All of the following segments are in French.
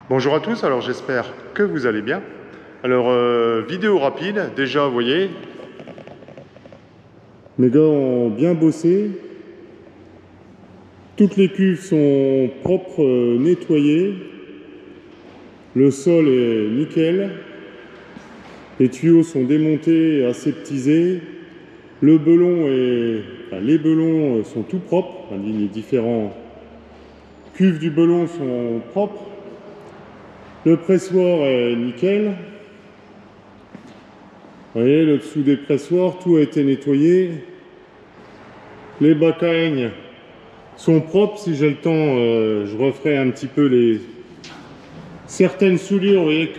Bonjour à tous, alors j'espère que vous allez bien. Alors, vidéo rapide, déjà, vous voyez, mes gars ont bien bossé. Toutes les cuves sont propres, nettoyées. Le sol est nickel. Les tuyaux sont démontés et aseptisés. Le belon est... Enfin, les belons sont tout propres. Enfin, les différents cuves du belon sont propres. Le pressoir est nickel. Vous voyez, le dessous des pressoirs, tout a été nettoyé. Les bacs à aigne sont propres. Si j'ai le temps, je referai un petit peu certaines soudures, vous voyez,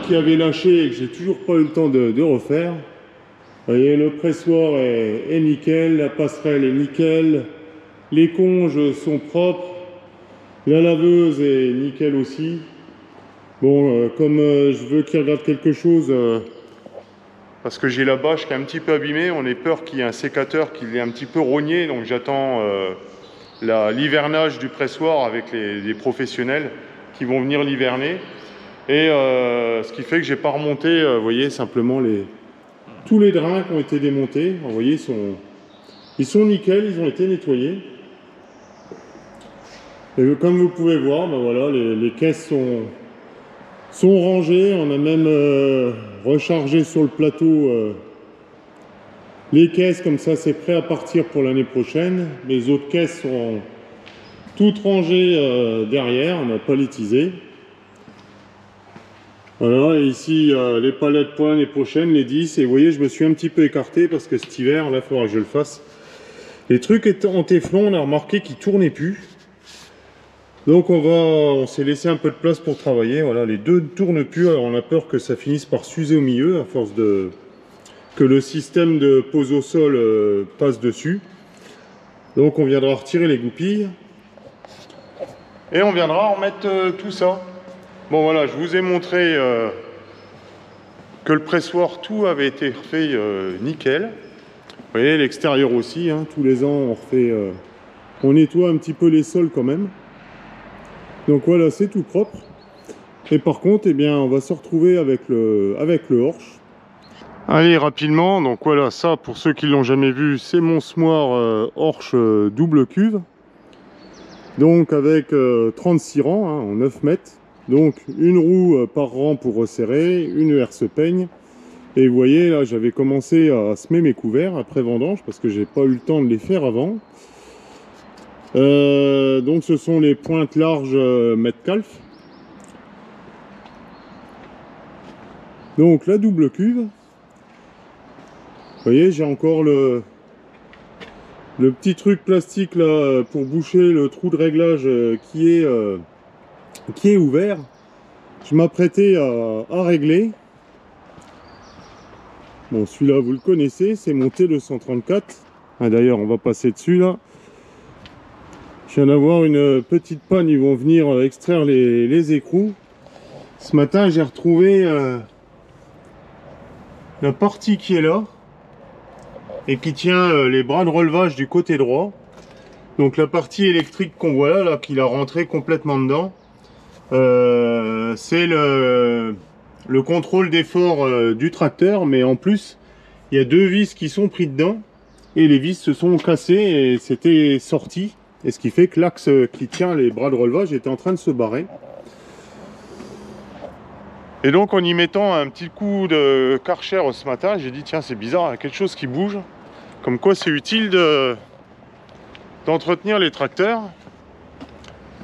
qui avaient lâché et que j'ai toujours pas eu le temps de refaire. Vous voyez, le pressoir est nickel, la passerelle est nickel, les conges sont propres, la laveuse est nickel aussi. Bon, comme je veux qu'il regarde quelque chose, parce que j'ai la bâche qui est un petit peu abîmée, on est peur qu'il y ait un sécateur qui l'ait un petit peu rogné, donc j'attends l'hivernage du pressoir avec les professionnels qui vont venir l'hiverner. Et ce qui fait que j'ai pas remonté, vous voyez, simplement tous les drains qui ont été démontés. Vous voyez, ils sont nickel, ils ont été nettoyés. Et comme vous pouvez voir, ben voilà, les caisses sont rangées. On a même rechargé sur le plateau les caisses, comme ça c'est prêt à partir pour l'année prochaine. Les autres caisses sont toutes rangées derrière, on a palettisé. Voilà, et ici les palettes pour l'année prochaine, les 10. Et vous voyez, je me suis un petit peu écarté parce que cet hiver, là, il faudra que je le fasse. Les trucs en téflon, on a remarqué qu'ils ne tournaient plus. Donc on s'est laissé un peu de place pour travailler. Voilà, les deux ne tournent plus. Alors on a peur que ça finisse par s'user au milieu à force que le système de pose au sol passe dessus. Donc on viendra retirer les goupilles. Et on viendra remettre tout ça. Bon voilà, je vous ai montré que le pressoir, tout avait été refait nickel. Vous voyez, l'extérieur aussi, hein, tous les ans on refait, on nettoie un petit peu les sols quand même. Donc voilà, c'est tout propre. Et par contre, eh bien, on va se retrouver avec le Horsch. Allez, rapidement, donc voilà, ça, pour ceux qui ne l'ont jamais vu, c'est mon Smoir Horsch double cuve. Donc avec 36 rangs, hein, en 9 mètres. Donc une roue par rang pour resserrer, une herse peigne. Et vous voyez, là, j'avais commencé à semer mes couverts après vendange parce que j'ai pas eu le temps de les faire avant. Donc ce sont les pointes larges Metcalf. Donc la double cuve. Vous voyez, j'ai encore le petit truc plastique là pour boucher le trou de réglage qui est ouvert. Je m'apprêtais à régler. Bon, celui-là, vous le connaissez, c'est mon T234. Ah, d'ailleurs, on va passer dessus, là. Je viens d'avoir une petite panne, ils vont venir extraire les écrous. Ce matin, j'ai retrouvé la partie qui est là et qui tient les bras de relevage du côté droit. Donc la partie électrique qu'on voit là, qu'il a rentré complètement dedans, c'est le contrôle d'effort du tracteur, mais en plus il y a deux vis qui sont pris dedans et les vis se sont cassées et c'était sorti, et ce qui fait que l'axe qui tient les bras de relevage était en train de se barrer. Et donc en y mettant un petit coup de Karcher ce matin, j'ai dit tiens, c'est bizarre, il y a quelque chose qui bouge, comme quoi c'est utile d'entretenir les tracteurs.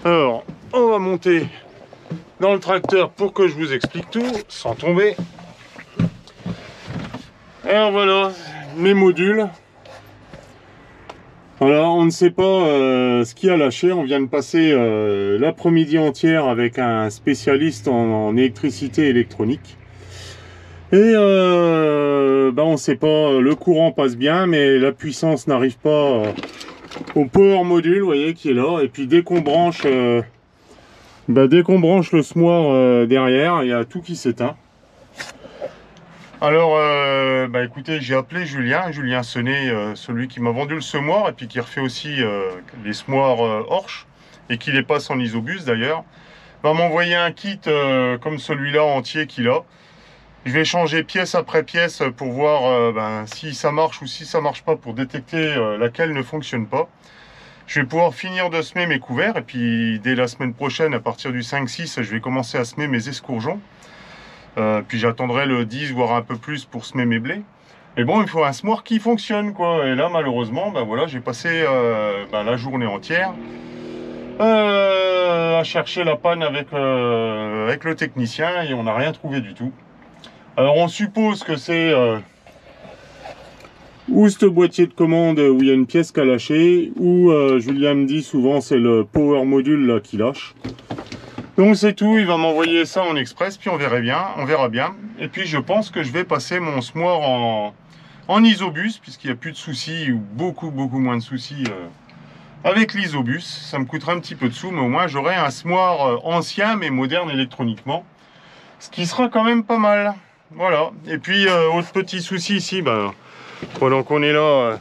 Alors on va monter dans le tracteur pour que je vous explique tout sans tomber. Alors voilà mes modules. Voilà, on ne sait pas ce qui a lâché. On vient de passer l'après-midi entière avec un spécialiste en électricité et électronique. Et on ne sait pas, le courant passe bien, mais la puissance n'arrive pas au power module, vous voyez, qui est là. Et puis dès qu'on branche le Smoir derrière, il y a tout qui s'éteint. Alors, écoutez, j'ai appelé Julien Senet, celui qui m'a vendu le semoir et puis qui refait aussi les semoirs Horsch et qui les passe en isobus d'ailleurs. va m'envoyer un kit comme celui-là entier qu'il a. Je vais changer pièce après pièce pour voir si ça marche ou si ça marche pas, pour détecter laquelle ne fonctionne pas. Je vais pouvoir finir de semer mes couverts et puis dès la semaine prochaine, à partir du 5-6, je vais commencer à semer mes escourgeons. Puis j'attendrai le 10 voire un peu plus pour semer mes blés. Et bon, il faut un semoir qui fonctionne, quoi. Et là, malheureusement, voilà, j'ai passé la journée entière à chercher la panne avec le technicien et on n'a rien trouvé du tout. Alors on suppose que c'est ou ce boîtier de commande où il y a une pièce qui a lâché, ou Julien me dit souvent c'est le power module là qui lâche. Donc c'est tout, il va m'envoyer ça en express, puis on verra bien. Et puis je pense que je vais passer mon semoir en isobus, puisqu'il n'y a plus de soucis, ou beaucoup moins de soucis avec l'isobus. Ça me coûtera un petit peu de sous, mais au moins j'aurai un semoir ancien mais moderne électroniquement, ce qui sera quand même pas mal. Voilà. Et puis autre petit souci ici, pendant qu'on est là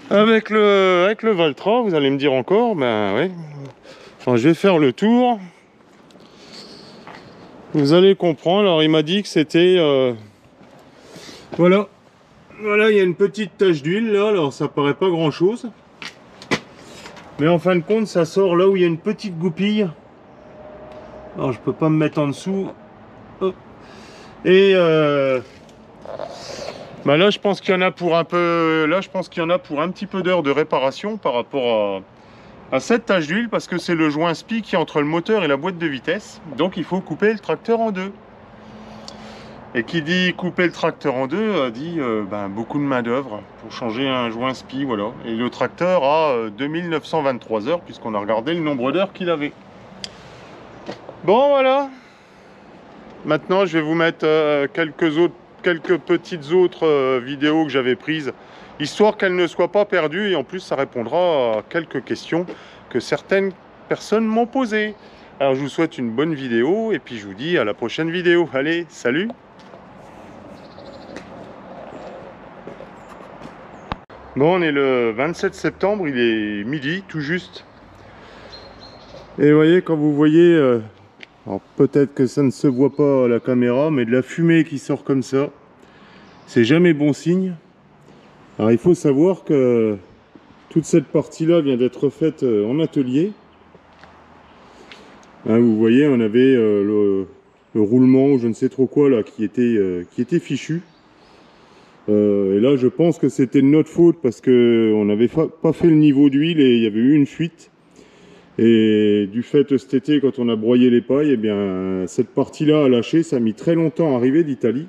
avec le Valtra, vous allez me dire encore, ouais. Enfin, je vais faire le tour. Vous allez comprendre. Alors il m'a dit que c'était voilà, il y a une petite tache d'huile là. Alors ça paraît pas grand chose, mais en fin de compte ça sort là où il y a une petite goupille. Alors je peux pas me mettre en dessous. Hop. Et là je pense qu'il y en a pour un peu. Là je pense qu'il y en a pour un petit peu d'heures de réparation par rapport à cette tache d'huile, parce que c'est le joint SPI qui est entre le moteur et la boîte de vitesse. Donc il faut couper le tracteur en deux. Et qui dit couper le tracteur en deux dit beaucoup de main d'œuvre pour changer un joint SPI, voilà. Et le tracteur a 2923 heures, puisqu'on a regardé le nombre d'heures qu'il avait. Bon voilà. Maintenant je vais vous mettre quelques petites autres vidéos que j'avais prises, histoire qu'elles ne soient pas perdues, et en plus ça répondra à quelques questions que certaines personnes m'ont posées. Alors je vous souhaite une bonne vidéo, et puis je vous dis à la prochaine vidéo. Allez, salut! Bon, on est le 27 septembre, il est midi tout juste. Et vous voyez, quand vous voyez, alors peut-être que ça ne se voit pas à la caméra, mais de la fumée qui sort comme ça, c'est jamais bon signe. Alors il faut savoir que toute cette partie-là vient d'être faite en atelier. Hein, vous voyez, on avait le roulement, ou je ne sais trop quoi là, qui était fichu. Et là je pense que c'était de notre faute, parce que on n'avait pas fait le niveau d'huile et il y avait eu une fuite. Et du fait cet été, quand on a broyé les pailles, eh bien cette partie là a lâché. Ça a mis très longtemps à arriver d'Italie,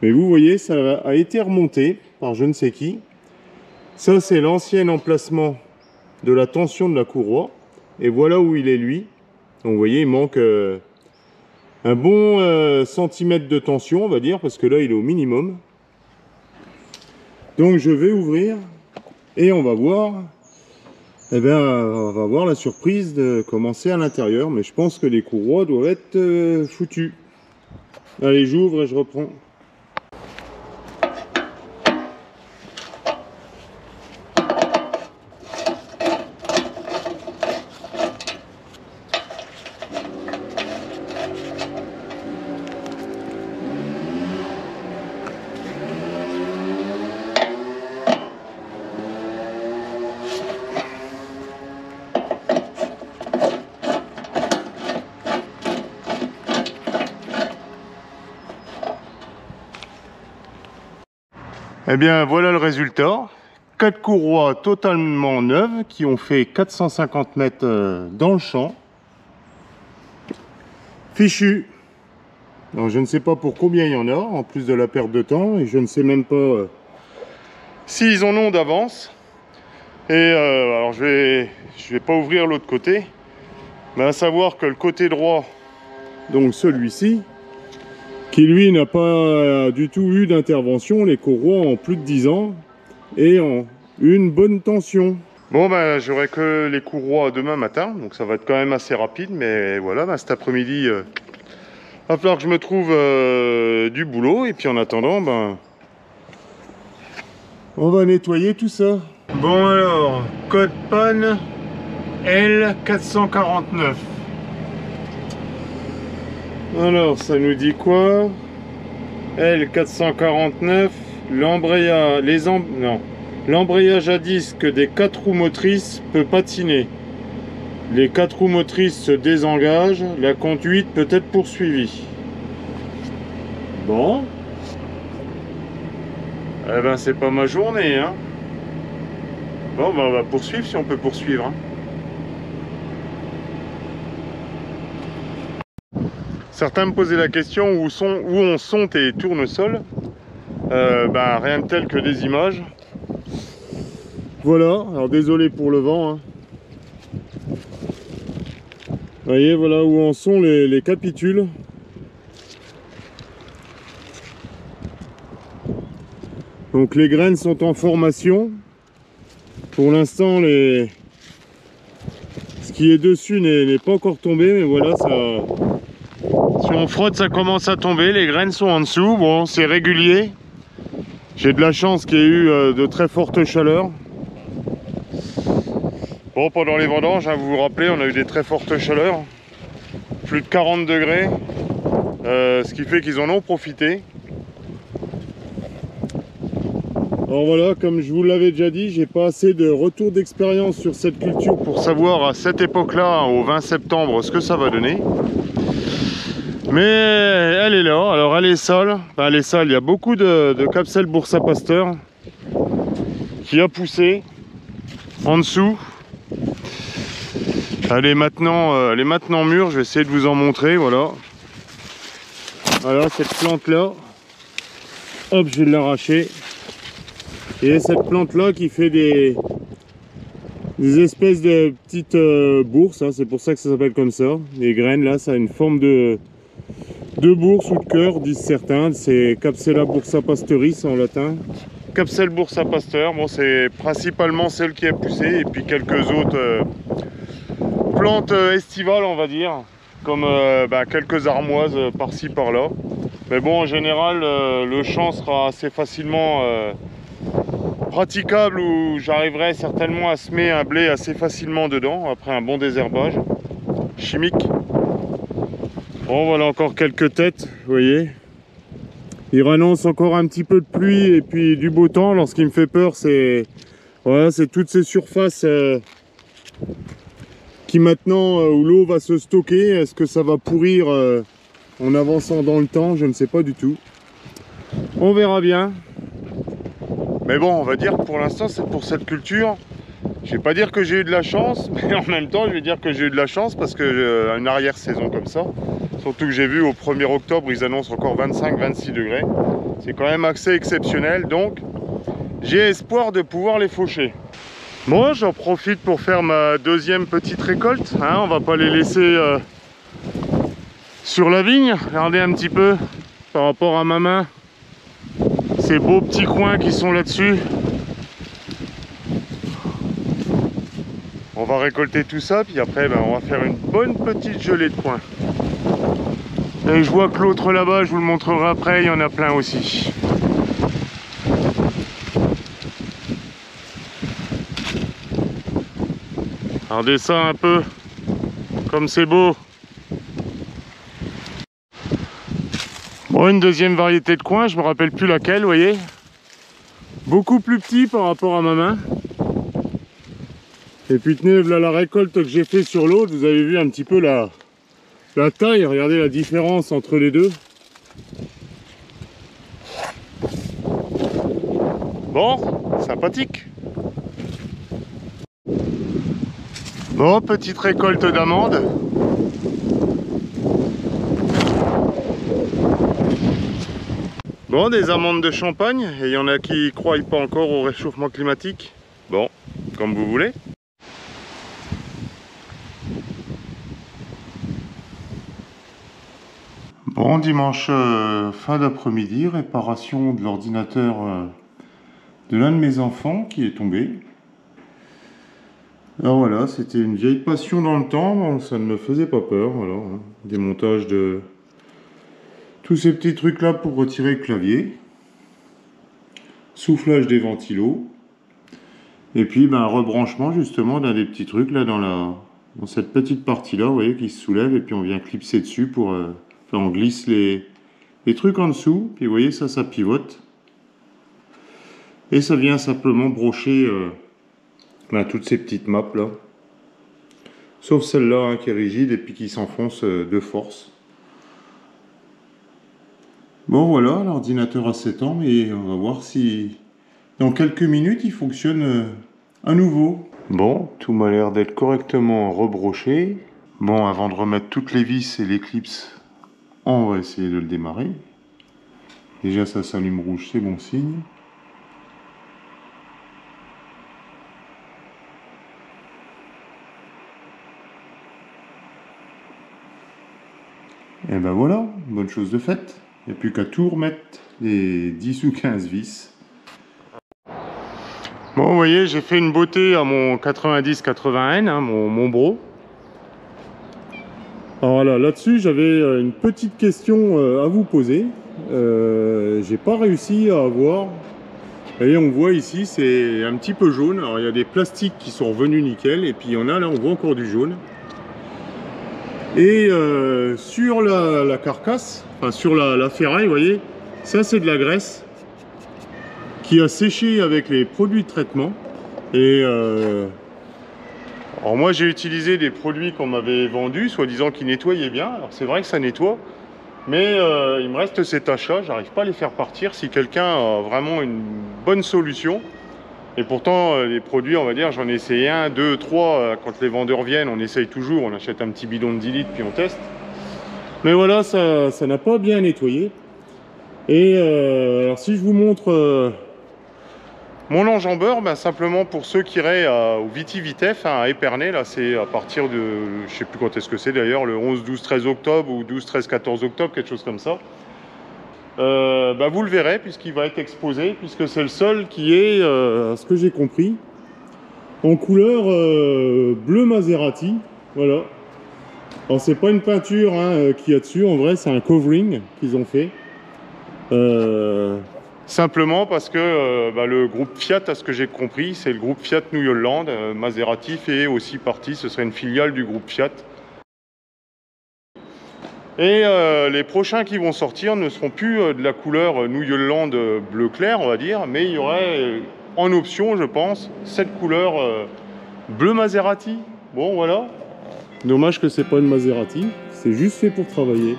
mais vous voyez, ça a été remonté par je ne sais qui. Ça c'est l'ancien emplacement de la tension de la courroie, et voilà où il est lui. Donc vous voyez, il manque un bon centimètre de tension, on va dire, parce que là il est au minimum. Donc je vais ouvrir et on va voir, on va voir la surprise de commencer à l'intérieur. Mais je pense que les courroies doivent être foutues. Allez, j'ouvre et je reprends. Eh bien voilà le résultat. 4 courroies totalement neuves qui ont fait 450 mètres dans le champ. Fichu. Alors je ne sais pas pour combien il y en a, en plus de la perte de temps, et je ne sais même pas s'ils en ont d'avance. Et alors je vais pas ouvrir l'autre côté, mais à savoir que le côté droit, donc celui-ci, qui lui n'a pas du tout eu d'intervention, les courroies ont plus de 10 ans et ont une bonne tension. Bon j'aurai que les courroies demain matin, donc ça va être quand même assez rapide, mais voilà, cet après-midi il va falloir que je me trouve du boulot, et puis en attendant on va nettoyer tout ça. Bon alors, code panne L449. Alors, ça nous dit quoi? L449, l'embrayage à disque des 4 roues motrices peut patiner. Les 4 roues motrices se désengagent, la conduite peut être poursuivie. Bon. Eh ben, c'est pas ma journée, hein. Bon, ben, on va poursuivre si on peut poursuivre, hein. Certains me posaient la question où on sont tes tournesols. Ben, rien de tel que des images. Voilà, alors désolé pour le vent, hein. Vous voyez, voilà où en sont les capitules. Donc les graines sont en formation. Pour l'instant, ce qui est dessus n'est pas encore tombé, mais voilà, ça... Si on frotte, ça commence à tomber. Les graines sont en dessous. Bon, c'est régulier. J'ai de la chance qu'il y ait eu de très fortes chaleurs. Bon, pendant les vendanges, hein, vous vous rappelez, on a eu des très fortes chaleurs. Plus de 40 degrés. Ce qui fait qu'ils en ont profité. Alors voilà, comme je vous l'avais déjà dit, j'ai pas assez de retour d'expérience sur cette culture pour savoir à cette époque-là, au 20 septembre, ce que ça va donner. Mais elle est là, alors elle est sale. Enfin, elle est sale, il y a beaucoup de Capselle Bursa Pasteur qui a poussé en dessous. Elle est maintenant mûre, je vais essayer de vous en montrer, voilà. Voilà cette plante là. Hop, je vais l'arracher. Et cette plante là qui fait des espèces de petites bourses, hein, c'est pour ça que ça s'appelle comme ça. Les graines là, ça a une forme de bourse ou de cœur, disent certains. C'est Capsella Bursa Pasteuris en latin. Capselle Bursa Pasteur, bon, c'est principalement celle qui a poussé, et puis quelques autres plantes estivales, on va dire, comme quelques armoises par-ci par-là. Mais bon, en général, le champ sera assez facilement praticable, où j'arriverai certainement à semer un blé assez facilement dedans, après un bon désherbage chimique. Bon, voilà encore quelques têtes, vous voyez. Il annonce encore un petit peu de pluie et puis du beau temps. Alors ce qui me fait peur, c'est voilà, c'est toutes ces surfaces qui maintenant, où l'eau va se stocker. Est-ce que ça va pourrir en avançant dans le temps? Je ne sais pas du tout. On verra bien. Mais bon, on va dire que pour l'instant, c'est pour cette culture. Je vais pas dire que j'ai eu de la chance, mais en même temps, je vais dire que j'ai eu de la chance parce que une arrière-saison comme ça, surtout que j'ai vu au 1er octobre, ils annoncent encore 25-26 degrés. C'est quand même assez exceptionnel, donc j'ai espoir de pouvoir les faucher. Moi, j'en profite pour faire ma deuxième petite récolte, hein, on va pas les laisser sur la vigne. Regardez un petit peu par rapport à ma main, ces beaux petits coins qui sont là-dessus. On va récolter tout ça, puis après on va faire une bonne petite gelée de coin. Et je vois que l'autre là-bas, je vous le montrerai après, il y en a plein aussi. Regardez ça un peu, comme c'est beau. Bon, une deuxième variété de coin, je me rappelle plus laquelle, vous voyez. Beaucoup plus petit par rapport à ma main. Et puis tenez, voilà la récolte que j'ai fait sur l'autre, vous avez vu un petit peu la taille, regardez la différence entre les deux. Bon, sympathique. Bon, petite récolte d'amandes. Bon, des amandes de Champagne, et il y en a qui ne croient pas encore au réchauffement climatique. Bon, comme vous voulez. Bon, dimanche fin d'après-midi, réparation de l'ordinateur de l'un de mes enfants qui est tombé. Alors voilà, c'était une vieille passion dans le temps, bon, ça ne me faisait pas peur. Voilà, hein. Démontage de tous ces petits trucs là pour retirer le clavier. Soufflage des ventilos. Et puis un rebranchement justement d'un des petits trucs là dans cette petite partie là, vous voyez, qui se soulève, et puis on vient clipser dessus pour... enfin, on glisse les trucs en dessous, puis vous voyez, ça pivote. Et ça vient simplement brocher toutes ces petites maps là. Sauf celle-là hein, qui est rigide et puis qui s'enfonce de force. Bon voilà, l'ordinateur a 7 ans, mais on va voir si dans quelques minutes il fonctionne à nouveau. Bon, tout m'a l'air d'être correctement rebroché. Bon, avant de remettre toutes les vis et les clips, on va essayer de le démarrer. Déjà ça s'allume rouge, c'est bon signe. Et ben voilà, bonne chose de faite. Il n'y a plus qu'à tout remettre les 10 ou 15 vis. Bon, vous voyez, j'ai fait une beauté à mon 90-80N, hein, mon bro. Alors voilà, là-dessus, j'avais une petite question à vous poser. J'ai pas réussi à avoir. Vous voyez, on voit ici, c'est un petit peu jaune. Alors, il y a des plastiques qui sont revenus nickel, et puis il y en a là, on voit encore du jaune. Et sur la carcasse, enfin sur la ferraille, vous voyez, ça c'est de la graisse qui a séché avec les produits de traitement. Et alors moi j'ai utilisé des produits qu'on m'avait vendus, soi-disant qui nettoyaient bien. Alors c'est vrai que ça nettoie, mais il me reste ces taches-là, j'arrive pas à les faire partir. Si quelqu'un a vraiment une bonne solution, et pourtant les produits, on va dire, j'en ai essayé 1, 2, 3, quand les vendeurs viennent, on essaye toujours, on achète un petit bidon de 10 litres puis on teste. Mais voilà, ça n'a pas bien nettoyé. Et alors si je vous montre mon enjambeur, simplement pour ceux qui iraient au Viti-Vitef, hein, à Épernay, là c'est à partir de, je sais plus quand est-ce que c'est d'ailleurs, le 11, 12, 13 octobre ou 12, 13, 14 octobre, quelque chose comme ça. Vous le verrez puisqu'il va être exposé, puisque c'est le seul qui est, à ce que j'ai compris, en couleur bleu Maserati. Voilà. Alors c'est pas une peinture hein, qu'il y a dessus, en vrai c'est un covering qu'ils ont fait. Simplement parce que le groupe Fiat, à ce que j'ai compris, c'est le groupe Fiat New Holland. Maserati fait aussi partie, ce serait une filiale du groupe Fiat. Et les prochains qui vont sortir ne seront plus de la couleur New Holland bleu clair, on va dire, mais il y aurait en option, je pense, cette couleur bleu Maserati. Bon, voilà. Dommage que c'est pas une Maserati, c'est juste fait pour travailler.